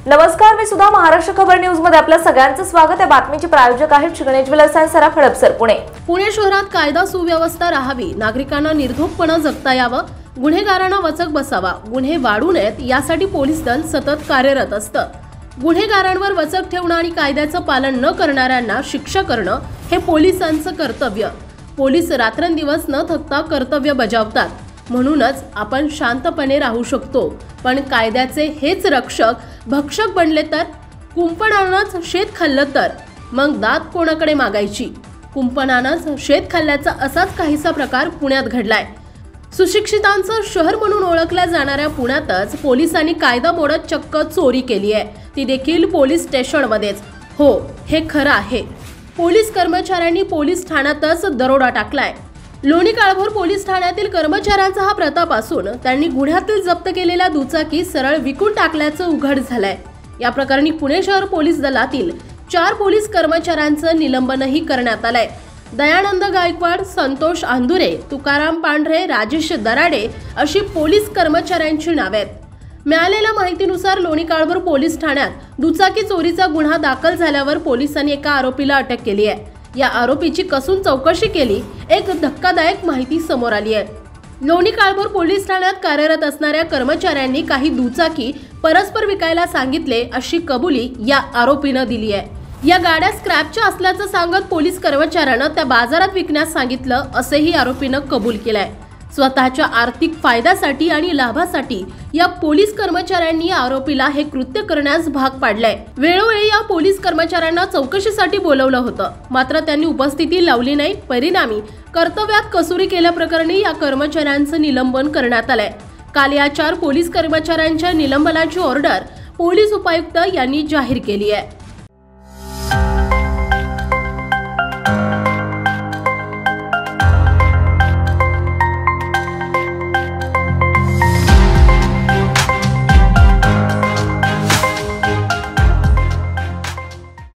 नमस्कार, मी सुद्धा महाराष्ट्र खबर न्यूज मध्ये आपल्या सगळ्यांचं स्वागत आहे। बातमीचे प्रायोजक आहेत शिगणेश ज्वेलर्स अँड सराफ हडपसर, पुणे। पुणे शहरात कायदा सुव्यवस्था राहावी, नागरिकांना निर्धोकपणे जगता यावं, गुन्हेगारांना वचक बसावा, गुन्हे वाढू नयेत यासाठी पोलीस दल सतत कार्यरत असतं। गुन्हेगारांवर वचक ठेवणं आणि कायद्याचं पालन न करणाऱ्यांना शिक्षा करणं हे पोलिसांचं कर्तव्य। पोलीस रात्रंदिवस न थकता कर्तव्य बजावतात, म्हणूनच आपण शांतपणे राहू शकतो। पण कायद्याचे हेच रक्षक भक्षक बनले तर, कुंपणानंच शेत खाल्लं तर मग दात कोणाकडे मागायची? कुंपणानंच शेत खाल्ल्याचा असाच काहीसा प्रकार पुण्यात घडलाय। सुशिक्षितांचं शहर म्हणून ओळखल्या जाणाऱ्या पुण्यातच पोलिसांनी कायदा मोडत चक्क चोरी केली आहे, ती देखील पोलीस स्टेशनमध्येच। हो, हे खरं आहे। पोलीस कर्मचाऱ्यांनी पोलीस ठाण्यातच दरोडा टाकलाय। लोणी काळभोर पोलीस ठाण्यातील कर्मचाऱ्यांचा हा प्रताप असून त्यांनी गुन्ह्यातील जप्त केलेल्या दुचाकी सरळ विकून टाकल्याचं उघड झालंय। या प्रकरणी पुणे शहर पोलीस दलातील 4 पोलीस कर्मचाऱ्यांचं निलंबनही करण्यात आलंय। दयानंद गायकवाड, संतोष आंदुरे, तुकाराम पांढरे, राजेश दराडे अशी पोलीस कर्मचाऱ्यांची नावे आहेत। मिळालेल्या माहितीनुसार लोणी काळभोर पोलीस ठाण्यात दुचाकी चोरीचा गुन्हा दाखल झाल्यावर पोलिसांनी एका आरोपीला अटक केली आहे। या आरोपीची कसून चौकशी केली, एक धक्कादायक माहिती समोर आली आहे। लोणी काळभोर पोलीस ठाण्यात कार्यरत असणाऱ्या कर्मचाऱ्यांनी काही दुचाकी परस्पर विकायला सांगितले अशी कबुली या आरोपीनं दिली आहे। या गाड्या स्क्रॅपच्या असल्याचं सांगत पोलीस कर्मचाऱ्यांना त्या बाजारात विकण्यास सांगितलं असेही आरोपीनं कबूल केलंय। स्वतःच्या आर्थिक फायद्यासाठी आणि लाभासाठी या पोलीस कर्मचाऱ्यांनी आरोपीला हे कृत्य करण्यास भाग पाडलंय। वेळोवेळी या पोलीस कर्मचाऱ्यांना चौकशीसाठी बोलवलं होतं, मात्र त्यांनी उपस्थिती लावली नाही। परिणामी कर्तव्यात कसुरी केल्याप्रकरणी या कर्मचाऱ्यांचं निलंबन करण्यात आलंय। काल या 4 पोलीस कर्मचाऱ्यांच्या निलंबनाची ऑर्डर पोलीस उपायुक्त यांनी जाहीर केली आहे।